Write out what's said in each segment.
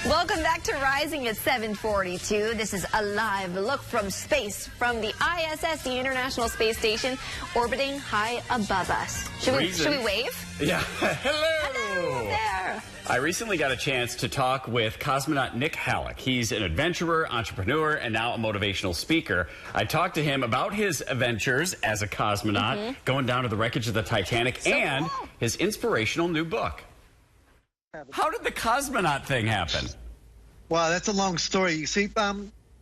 Welcome back to Rising at 7:42. This is a live look from space from the ISS, the International Space Station, orbiting high above us. Should we wave? Yeah. Hello. There. I recently got a chance to talk with cosmonaut Halik. He's an adventurer, entrepreneur, and now a motivational speaker. I talked to him about his adventures as a cosmonaut, going down to the wreckage of the Titanic, and his inspirational new book. How did the cosmonaut thing happen? Well, that's a long story. You see,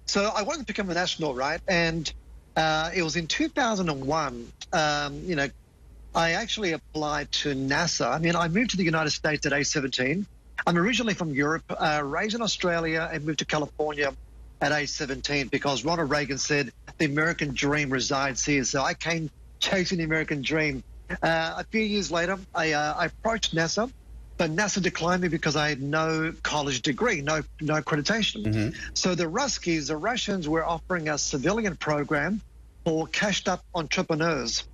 so I wanted to become an astronaut, right? And it was in 2001, I actually applied to NASA. I mean, I moved to the United States at age 17. I'm originally from Europe, raised in Australia, and moved to California at age 17 because Ronald Reagan said the American dream resides here. So I came chasing the American dream. A few years later, I approached NASA. But NASA declined me because I had no college degree, no accreditation. So the Ruskies, the Russians, were offering a civilian program for cashed-up entrepreneurs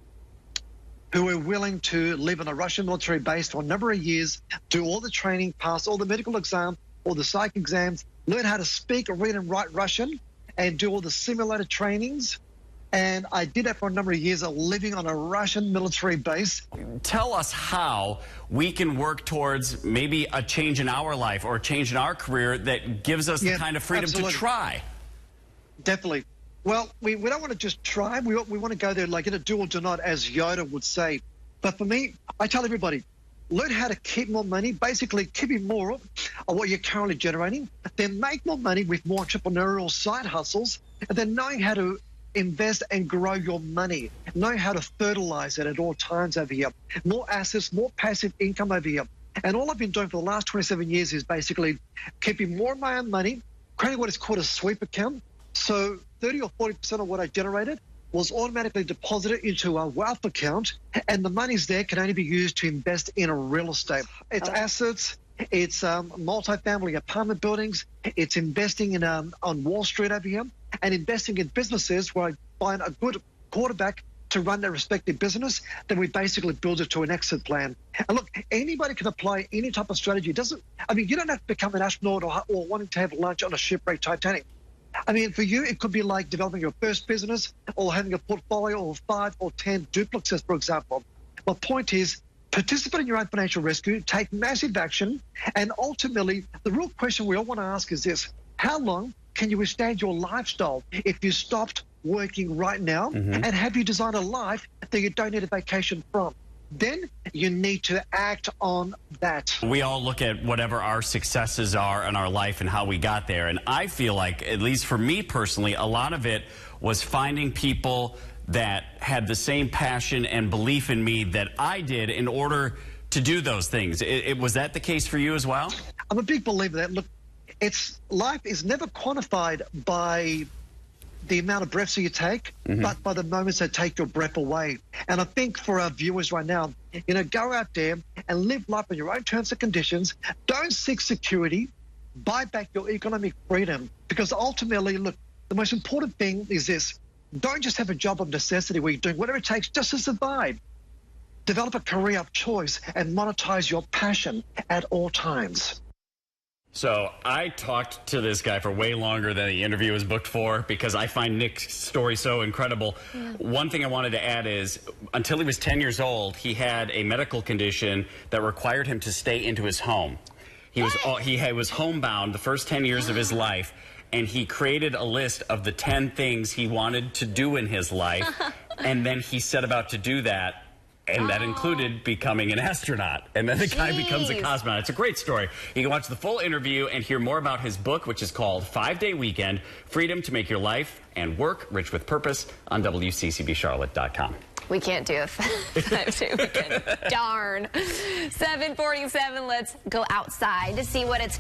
who were willing to live on a Russian military base for a number of years, do all the training, pass all the medical exams, all the psych exams, learn how to speak, read, and write Russian, and do all the simulator trainings. And I did that for a number of years of living on a Russian military base. Tell us how we can work towards maybe a change in our life or a change in our career that gives us the kind of freedom to try. Definitely. Well, we don't want to just try. We want to go there like do or do not, as Yoda would say. But for me, I tell everybody, learn how to keep more money, basically keeping more of what you're currently generating, then make more money with more entrepreneurial side hustles, and then knowing how to invest and grow your money. Know how to fertilize it at all times over here. More assets, more passive income over here. And all I've been doing for the last 27 years is basically keeping more of my own money, creating what is called a sweep account. So 30 or 40% of what I generated was automatically deposited into a wealth account, and the money's there can only be used to invest in a real estate. It's assets, it's multifamily apartment buildings, it's investing in on Wall Street over here, and investing in businesses where I find a good quarterback to run their respective business, then we basically build it to an exit plan. And look, anybody can apply any type of strategy. You don't have to become an astronaut or wanting to have lunch on a shipwrecked Titanic. I mean, for you, it could be like developing your first business or having a portfolio of 5 or 10 duplexes, for example. My point is, participate in your own financial rescue, take massive action, and ultimately, the real question we all want to ask is this: how long can you withstand your lifestyle if you stopped working right now? And have you designed a life that you don't need a vacation from? Then you need to act on that. We all look at whatever our successes are in our life and how we got there. And I feel like, at least for me personally, a lot of it was finding people that had the same passion and belief in me that I did in order to do those things. Was that the case for you as well? I'm a big believer that, look, life is never quantified by the amount of breaths that you take, but by the moments that take your breath away. And I think for our viewers right now, go out there and live life on your own terms and conditions. Don't seek security. Buy back your economic freedom. Because ultimately, look, the most important thing is this: don't just have a job of necessity where you're doing whatever it takes just to survive. Develop a career of choice and monetize your passion at all times. So I talked to this guy for way longer than the interview was booked for because I find Nick's story so incredible. One thing I wanted to add is, until he was 10 years old, he had a medical condition that required him to stay into his home. He was homebound the first 10 years of his life, and he created a list of the 10 things he wanted to do in his life, and then he set about to do that. And that included becoming an astronaut. And then the guy becomes a cosmonaut. It's a great story. You can watch the full interview and hear more about his book, which is called 5-Day Weekend: Freedom to Make Your Life and Work Rich with Purpose, on WCCBCharlotte.com. We can't do a 5-day weekend. Darn. 7:47. Let's go outside to see what it's